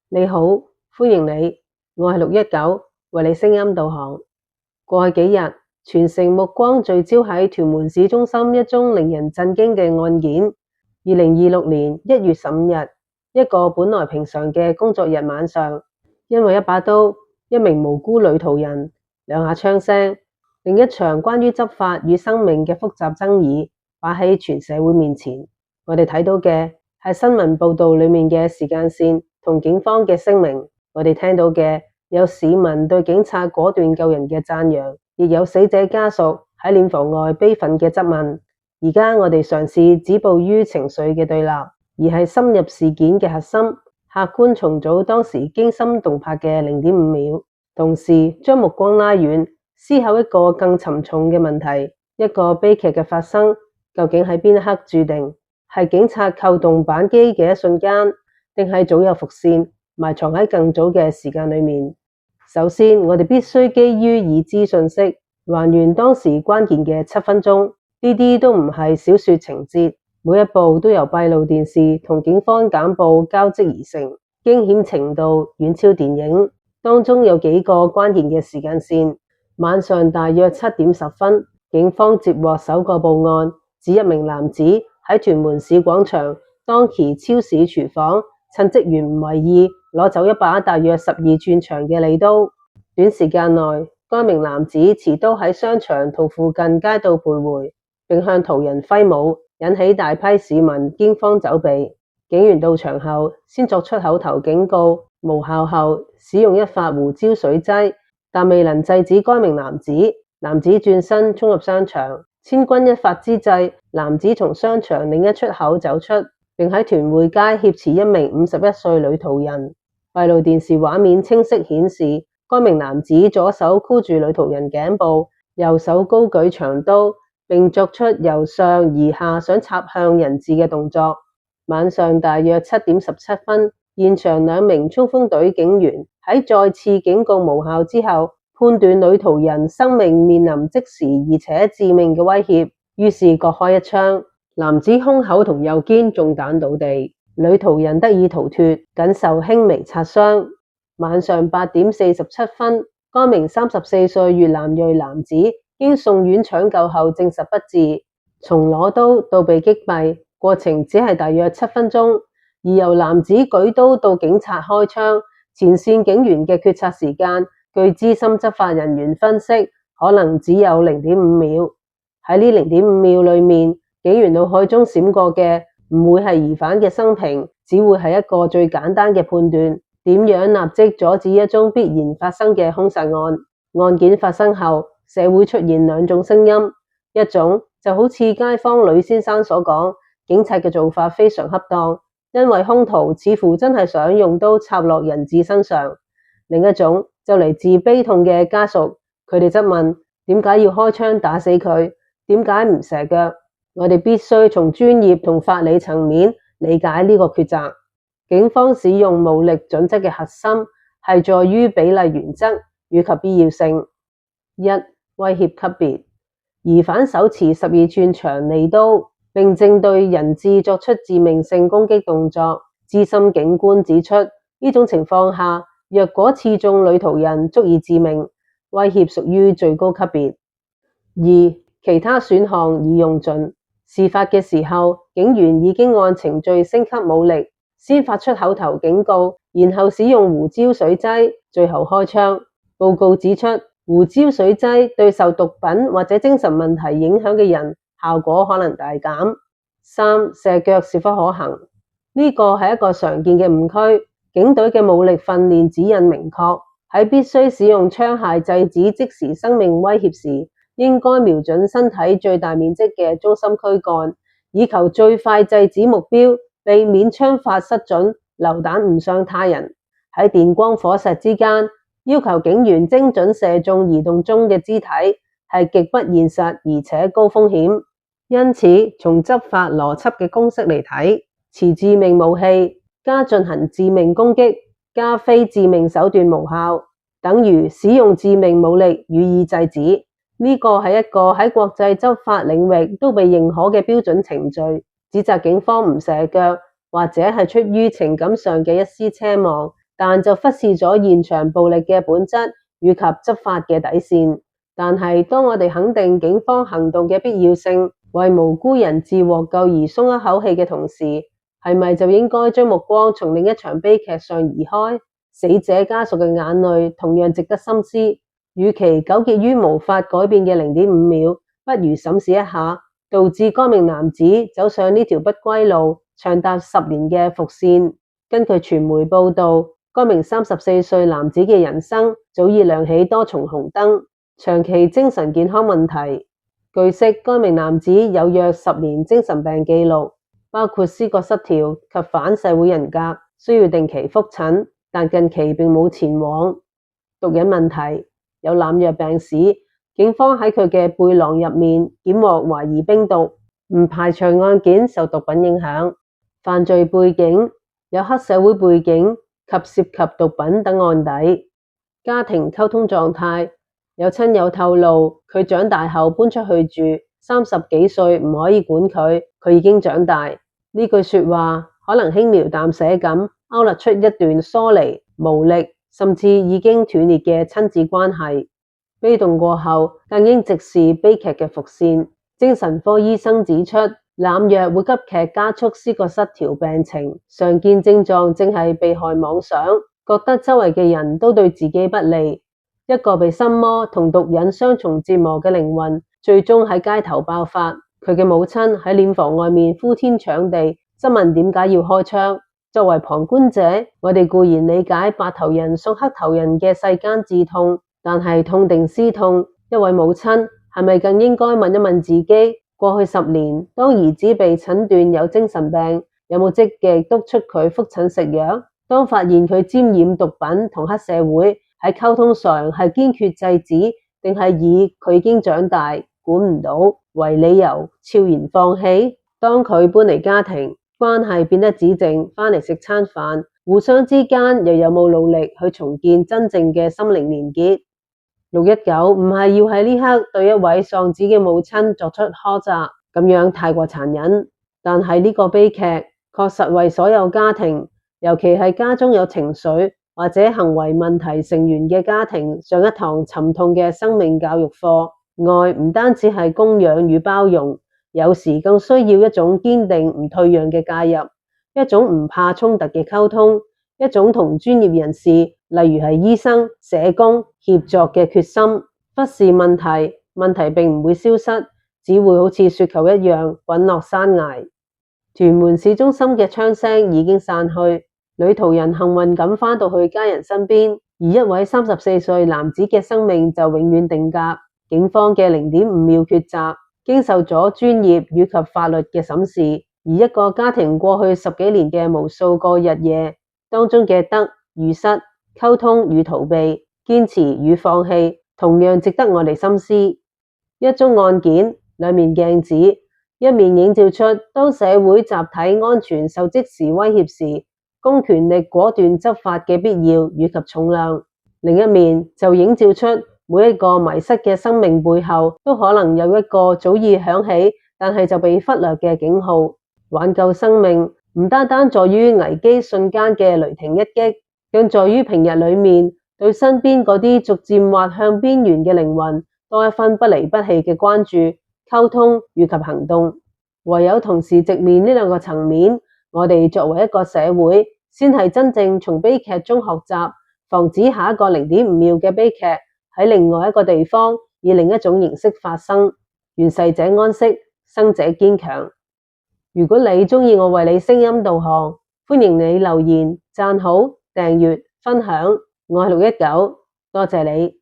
你好，歡迎你，我係619，為你聲音導航。過去幾日，全城目光聚焦喺屯門市中心一宗令人震驚嘅案件。2026年1月15日，一個本來平常嘅工作日晚上，因為一把刀，一名無辜女途人，兩下槍聲，另一場關於執法與生命嘅複雜爭議擺喺全社會面前。我哋睇到嘅係新聞報道裏面嘅時間線同警方嘅聲明，我哋聽到嘅有市民對警察果斷救人嘅讚揚，亦有死者家屬喺殮房外悲憤嘅質問。而家我哋嘗試止步於情緒嘅對立，而係深入事件嘅核心，客觀重組當時驚心動魄嘅0.5秒，同時將目光拉遠，思考一個更沉重嘅問題：一個悲劇嘅發生，究竟喺邊一刻注定？係警察扣動扳機嘅一瞬間，定係早有伏線，埋藏喺更早嘅時間裏面？首先，我哋必須基於已知信息，還原當時關鍵嘅7分鐘。呢啲都唔係小說情節，每一步都由閉路電視同警方簡報交織而成，驚險程度遠超電影。當中有幾個關鍵嘅時間線。晚上大約7點10分，警方接獲首個報案，指一名男子喺屯門市廣場當期超市廚房趁職員唔為意，攞走一把大約12寸長嘅利刀。短時間內，該名男子持刀喺商場同附近街道徘徊，並向途人揮舞，引起大批市民驚慌走避。警員到場後，先作出口頭警告，無效後使用一發胡椒水劑，但未能制止該名男子。男子轉身衝入商場，千鈞一髮之際，男子從商場另一出口走出，並喺屯匯街挾持一名51歲女途人。閉路電視畫面清晰顯示，該名男子左手箍住女途人頸部，右手高舉長刀，並作出由上而下想插向人質嘅動作。晚上大約7點17分，現場2名衝鋒隊警員喺再次警告無效之後，判斷女途人生命面臨即時而且致命嘅威脅，於是各開一槍。男子胸口同右肩中彈倒地，女途人得以逃脫，僅受輕微擦傷。晚上8點47分，該名34歲越南裔男子經送院搶救後證實不治。從攞刀到被擊斃，過程只係大約7分鐘，而由男子舉刀到警察開槍，前線警員嘅決策時間，據資深執法人員分析，可能只有0.5秒。喺呢0.5秒裏面，警員腦海中閃過嘅唔會係疑犯嘅生平，只會係一個最簡單嘅判斷：點樣立即阻止一宗必然發生嘅兇殺案。案件發生後，社會出現2種聲音，一種就好似街坊呂先生所講，警察嘅做法非常恰當，因為兇徒似乎真係想用刀插落人質身上。另一種就嚟自悲痛嘅家屬，佢哋質問：點解要開槍打死佢？點解唔射腳？我哋必須從專業同法理層面理解呢個抉擇。警方使用武力準則嘅核心係在於比例原則與及必要性。1、威脅級別。疑犯手持12寸長利刀，並正對人質作出致命性攻擊動作。資深警官指出，呢種情況下，若果刺中女途人足以致命，威脅屬於最高級別。2、其他選項已用盡。事發嘅時候，警員已經按程序升級武力，先發出口頭警告，然後使用胡椒水劑，最後開槍。報告指出，胡椒水劑對受毒品或者精神問題影響嘅人效果可能大減。3、射腳是否可行？呢個係一個常見嘅誤區。警隊嘅武力訓練指引明確，喺必須使用槍械制止即時生命威脅時，應該瞄準身體最大面積嘅中心軀幹，以求最快制止目標，避免槍法失準，流彈誤傷他人。喺電光火石之間，要求警員精準射中移動中嘅肢體，係極不現實而且高風險。因此，從執法邏輯嘅公式嚟睇，持致命武器加進行致命攻擊加非致命手段無效，等於使用致命武力予以制止。呢個係一個喺國際執法領域都被認可嘅標準程序。指責警方唔射腳，或者係出於情感上嘅一絲奢望，但就忽視咗現場暴力嘅本質以及執法嘅底線。但係當我哋肯定警方行動嘅必要性，為無辜人質獲救而鬆一口氣嘅同時，係咪就應該將目光從另一場悲劇上移開？死者家屬嘅眼淚同樣值得深思。與其糾結於無法改變嘅0.5秒，不如審視一下導致該名男子走上呢條不歸路長達10年嘅伏線。根據傳媒報道，該名34歲男子嘅人生早已亮起多重紅燈，長期精神健康問題。據悉，該名男子有約10年精神病記錄，包括思覺失調及反社會人格，需要定期覆診，但近期並冇前往。毒癮問題，有濫藥病史，警方喺佢嘅背囊入面檢獲懷疑冰毒，唔排除案件受毒品影響。犯罪背景，有黑社會背景及涉及毒品等案底。家庭溝通狀態，有親友透露佢長大後搬出去住，30幾歲唔可以管佢，佢已經長大。呢句說話可能輕描淡寫咁勾勒出一段疏離、無力，甚至已經斷裂嘅親子關係。悲動過後，更應直視悲劇嘅伏線。精神科醫生指出，濫藥會急劇加速思覺失調病情，常見症狀正係被害妄想，覺得周圍嘅人都對自己不利。一個被心魔同毒癮雙重折磨嘅靈魂，最終喺街頭爆發。佢嘅母親喺殮房外面呼天搶地，質問點解要開槍。作為旁觀者，我哋固然理解白頭人送黑頭人嘅世間之痛，但係痛定思痛，一位母親係咪更應該問一問自己，過去10年，當兒子被診斷有精神病，有冇積極督促佢覆診食藥？當發現佢沾染毒品同黑社會，喺溝通上係堅決制止，定係以佢已經長大管唔到為理由悄然放棄？當佢搬離家庭，關係變得只剩返嚟食餐飯，互相之間又有冇努力去重建真正嘅心靈連結？619唔係要喺呢刻對一位喪子嘅母親作出苛責，咁樣太過殘忍。但係呢個悲劇確實為所有家庭，尤其係家中有情緒或者行為問題成員嘅家庭，上一堂沉痛嘅生命教育課。愛唔單止係供養與包容，有時更需要一種堅定唔退讓嘅介入，一種唔怕衝突嘅溝通，一種同專業人士，例如係醫生、社工協作嘅決心。忽視問題，問題並唔會消失，只會好似雪球一樣滾落山崖。屯門市中心嘅槍聲已經散去，女途人幸運咁返到去家人身邊，而一位34歲男子嘅生命就永遠定格。警方嘅0.5秒抉擇，經受咗專業與及法律嘅審視，而一個家庭過去10幾年嘅無數個日夜當中嘅得與失、溝通與逃避、堅持與放棄，同樣值得我哋深思。一宗案件，兩面鏡子，一面映照出當社會集體安全受即時威脅時，公權力果斷執法嘅必要與及重量；另一面就映照出每一個迷失嘅生命背後，都可能有一個早已響起，但係就被忽略嘅警號。挽救生命唔單單在於危機瞬間嘅雷霆一擊，更在於平日裏面對身邊嗰啲逐漸滑向邊緣嘅靈魂多一分不離不棄嘅關注、溝通與及行動。唯有同時直面呢兩個層面，我哋作為一個社會，先係真正從悲劇中學習，防止下一個0.5秒嘅悲劇喺另外一個地方以另一種形式發生。願逝者安息，生者堅強。如果你鍾意我為你聲音導航，歡迎你留言、讚好、訂閱、分享。我係619，多謝你。